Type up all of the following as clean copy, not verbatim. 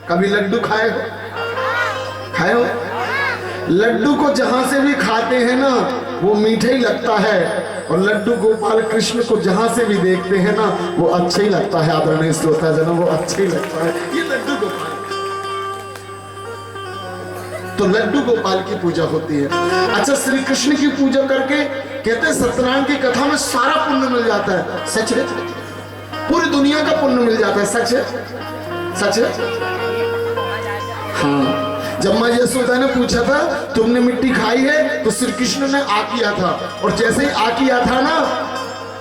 कभी लड्डू खाए हो? खाए हो? लड्डू को जहां से भी खाते हैं ना वो मीठा ही लगता है, और लड्डू गोपाल कृष्ण को जहां से भी देखते हैं ना वो अच्छा ही लगता है। आदरणीय श्रोता जन, वो अच्छा ही लगता है। ये लड्डू गोपाल, तो लड्डू गोपाल की पूजा होती है। अच्छा, श्री कृष्ण की पूजा करके कहते हैं सत्यनारायण की कथा में सारा पुण्य मिल जाता है। सच है? पूरी दुनिया का पुण्य मिल जाता है। सच है? सच है? हाँ, जब मां यशोदा ने पूछा था तुमने मिट्टी खाई है, तो श्री कृष्ण ने आ किया था, और जैसे ही आ किया था ना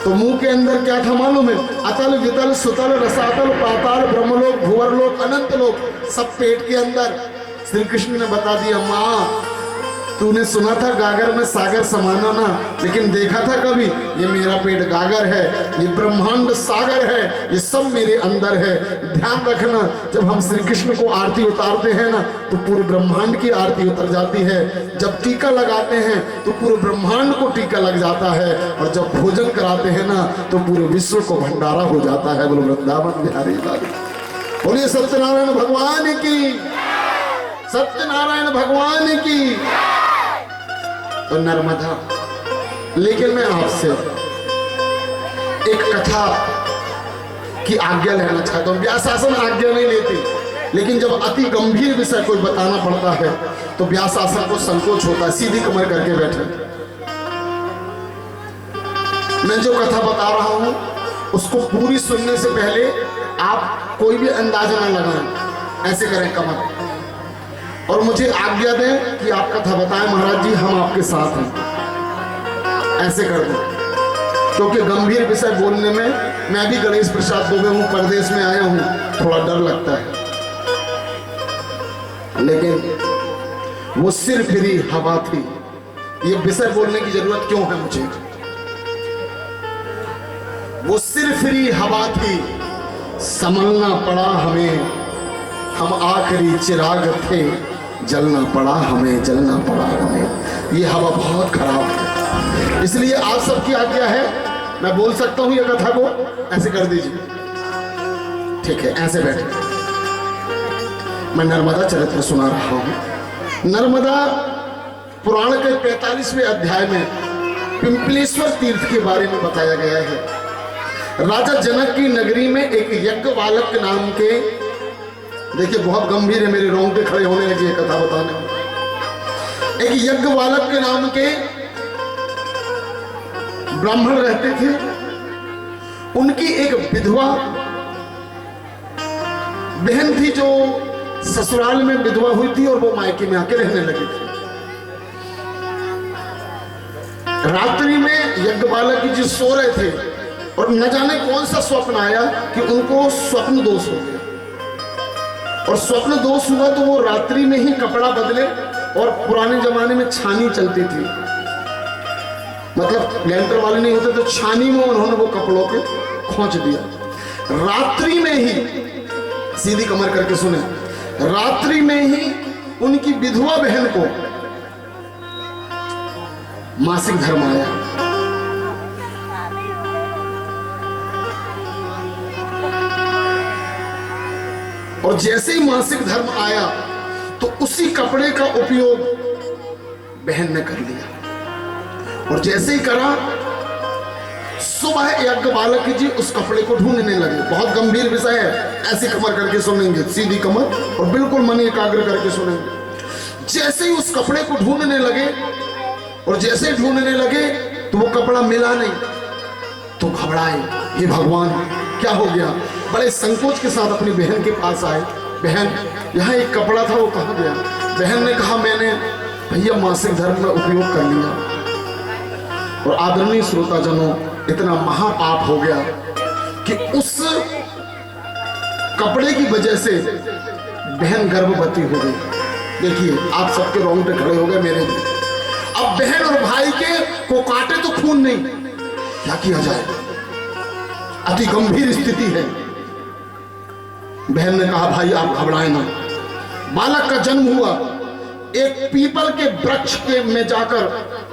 तो मुंह के अंदर क्या था मालूम है? अतल वितल सुतल रसातल पाताल ब्रह्मलोक भुवरलोक अनंत लोक, सब पेट के अंदर। श्री कृष्ण ने बता दिया, माँ तूने सुना था गागर में सागर समाना ना, लेकिन देखा था कभी? ये मेरा पेट गागर है, ये ब्रह्मांड सागर है, ये सब मेरे अंदर है। ध्यान रखना, जब हम श्री कृष्ण को आरती उतारते हैं ना तो पूरे ब्रह्मांड की आरती उतर जाती है। जब टीका लगाते हैं तो पूरे ब्रह्मांड को टीका लग जाता है, और जब भोजन कराते हैं ना तो पूरे विश्व को भंडारा हो जाता है। बोलो वृंदावन बिहारी लाल, बोलिए सत्यनारायण भगवान की, सत्यनारायण भगवान की। तो नर्मदा, लेकिन मैं आपसे एक कथा की आज्ञा लेना चाहता हूं। व्यास आश्रम आज्ञा नहीं लेती, लेकिन जब अति गंभीर विषय कोई बताना पड़ता है तो व्यास आश्रम को संकोच होता है। सीधी कमर करके बैठे। मैं जो कथा बता रहा हूं उसको पूरी सुनने से पहले आप कोई भी अंदाजा न लगाएं। ऐसे करें कमर, और मुझे आज्ञा दें कि आप कथा बताएं। महाराज जी हम आपके साथ हैं। ऐसे कर दो, क्योंकि गंभीर विषय बोलने में मैं भी गणेश प्रसाद दुबे हूं, परदेश में आया हूं, थोड़ा डर लगता है। लेकिन वो सिर फिरी हवा थी, ये विषय बोलने की जरूरत क्यों है मुझे? वो सिर फिरी हवा थी, संभलना पड़ा हमें, हम आखिरी चिराग थे, जलना पड़ा हमें, जलना पड़ा हमें। ये हवा बहुत खराब है, इसलिए आप सबकी आज्ञा है मैं बोल सकता हूं ये कथा को। ऐसे कर दीजिए, ठीक है? ऐसे बैठे। मैं नर्मदा चरित्र सुना रहा हूं। नर्मदा पुराण के 45वें अध्याय में पिंपलेश्वर तीर्थ के बारे में बताया गया है। राजा जनक की नगरी में एक यज्ञ बालक नाम के, देखिए बहुत गंभीर है, मेरे रोंगटे खड़े होने लगे कथा बताने में। एक यज्ञ बालक के नाम के ब्राह्मण रहते थे। उनकी एक विधवा बहन थी जो ससुराल में विधवा हुई थी, और वो मायके में आके रहने लगी थी। रात्रि में यज्ञ बालक जी सो रहे थे, और न जाने कौन सा स्वप्न आया कि उनको स्वप्न दोष हो गया। और स्वप्न दोष हुआ तो वो रात्रि में ही कपड़ा बदले, और पुराने जमाने में छानी चलती थी, मतलब लेंटर वाले नहीं होते, तो छानी में उन्होंने वो कपड़ों के खोंच दिया। रात्रि में ही, सीधी कमर करके सुने, रात्रि में ही उनकी विधवा बहन को मासिक धर्म आया। और जैसे ही मासिक धर्म आया तो उसी कपड़े का उपयोग बहन ने कर लिया, और जैसे ही करा सुबह यज्ञ बालक जी उस कपड़े को ढूंढने लगे। बहुत गंभीर विषय है, ऐसी कमर करके सुनेंगे, सीधी कमर, और बिल्कुल मन एकाग्र करके सुनेंगे। जैसे ही उस कपड़े को ढूंढने लगे, और जैसे ही ढूंढने लगे तो वो कपड़ा मिला नहीं, तो घबराए, हे भगवान क्या हो गया? बड़े संकोच के साथ अपनी बहन के पास आए। बहन, यहाँ एक कपड़ा था, वो कहाँ गया? बहन ने कहा, मैंने भैया मासिक धर्म में उपयोग कर लिया। और आदरणीय श्रोताजनों, इतना महापाप हो गया कि उस कपड़े की वजह से बहन गर्भवती हो गई। देखिए आप सबके रोंगटे खड़े हो गए, मेरे भी। अब बहन और भाई के को काटे तो खून नहीं, क्या किया जाए? अति गंभीर स्थिति है। बहन ने कहा, भाई आप घबराएं ना। बालक का जन्म हुआ, एक पीपल के वृक्ष के में जाकर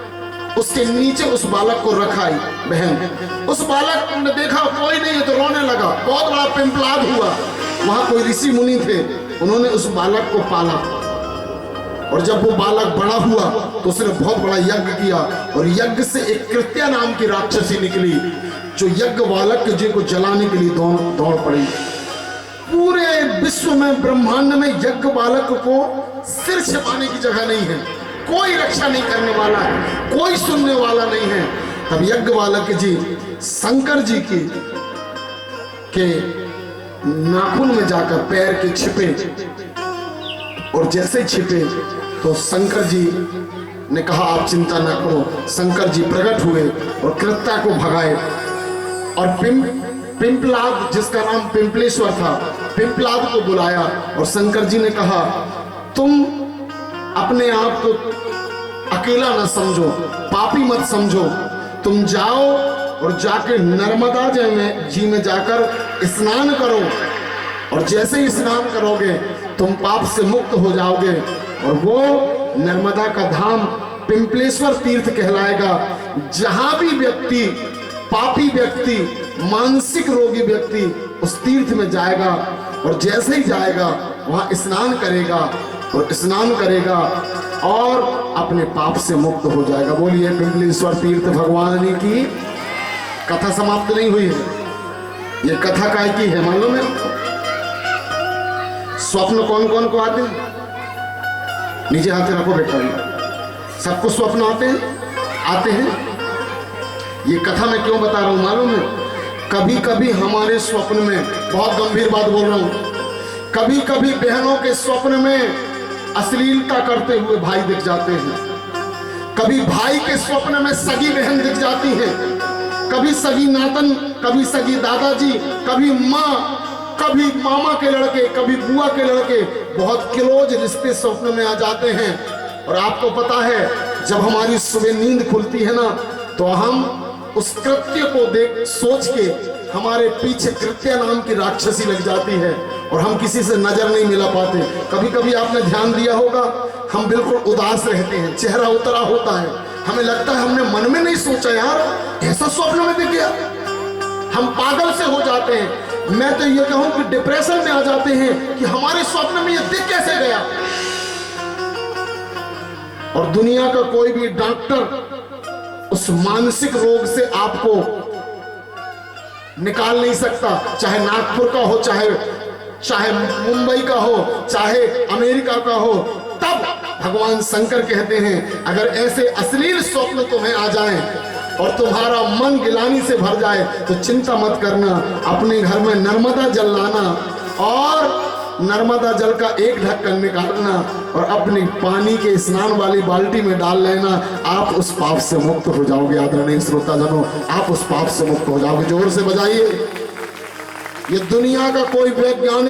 उसके नीचे उस बालक को रखाई बहन। उस बालक ने देखा कोई नहीं है तो रोने लगा। बहुत बड़ा पिंपलाद हुआ। वहां कोई ऋषि मुनि थे, उन्होंने उस बालक को पाला, और जब वो बालक बड़ा हुआ तो उसने बहुत बड़ा यज्ञ किया, और यज्ञ से एक कृत्या नाम की राक्षसी निकली जो यज्ञ बालक जी को जलाने के लिए दौड़ पड़ी। पूरे विश्व में, ब्रह्मांड में यज्ञ बालक को सिर छिपाने की जगह नहीं है, कोई रक्षा नहीं करने वाला है, कोई सुनने वाला नहीं है। तब यज्ञ बालक जी शंकर जी के नाखून में जाकर पैर के छिपे, और जैसे छिपे तो शंकर जी ने कहा आप चिंता न करो। शंकर जी प्रकट हुए और कृत्या को भगाए, और पिंपलाद, जिसका नाम पिंपलेश्वर था, पिंपलाद को बुलाया, और शंकर जी ने कहा तुम अपने आप को अकेला न समझो, पापी मत समझो, तुम जाओ और जाके नर्मदा जी में जाकर स्नान करो, और जैसे ही स्नान करोगे तुम पाप से मुक्त हो जाओगे, और वो नर्मदा का धाम पिंपलेश्वर तीर्थ कहलाएगा। जहां भी व्यक्ति, पापी व्यक्ति, मानसिक रोगी व्यक्ति उस तीर्थ में जाएगा, और जैसे ही जाएगा वहां स्नान करेगा, और स्नान करेगा और अपने पाप से मुक्त हो जाएगा। बोलिए पिंपलेश्वर तीर्थ भगवान की। कथा समाप्त नहीं हुई है, ये कथा काय की है मालूम है? स्वप्न कौन कौन को आते हैं? नीचे हाथ रखो बेटा, सबको स्वप्न आते हैं। ये कथा मैं क्यों बता रहा हूं मालूम है? कभी कभी हमारे स्वप्न में, बहुत गंभीर बात बोल रहा हूं, कभी कभी बहनों के स्वप्न में अश्लीलता करते हुए भाई दिख जाते हैं, कभी भाई के स्वप्न में सगी बहन दिख जाती है, कभी सगी नातन, कभी सगी दादाजी, कभी माँ, कभी मामा के लड़के, कभी बुआ के लड़के, बहुत क्लोज रिश्ते स्वप्न में आ जाते हैं। और आपको पता है जब हमारी सुबह नींद खुलती है ना, तो हम उस कृत्य को देख सोच के हमारे पीछे कृत्या नाम की राक्षसी लग जाती है, और हम किसी से नजर नहीं मिला पाते। कभी कभी आपने ध्यान दिया होगा, हम बिल्कुल उदास रहते हैं, चेहरा उतरा होता है, हमें लगता है हमने मन में नहीं सोचा यार ऐसा स्वप्न में दिख गया, हम पागल से हो जाते हैं। मैं तो ये कहूं कि डिप्रेशन में आ जाते हैं कि हमारे स्वप्न में ये दिख कैसे गया। और दुनिया का कोई भी डॉक्टर उस मानसिक रोग से आपको निकाल नहीं सकता, चाहे नागपुर का हो, चाहे मुंबई का हो, चाहे अमेरिका का हो। तब भगवान शंकर कहते हैं अगर ऐसे अश्लील स्वप्न तुम्हें आ जाएं और तुम्हारा मन गिलानी से भर जाए तो चिंता मत करना, अपने घर में नर्मदा जल लाना और नर्मदा जल का एक ढक्कन निकालना और अपनी पानी के स्नान वाली बाल्टी में डाल लेना। आप उस पाप से मुक्त हो जाओगे। आदरणीय श्रोताजनों, आप उस पाप से मुक्त हो जाओगे। जोर से बजाइए। ये दुनिया का कोई वैज्ञानिक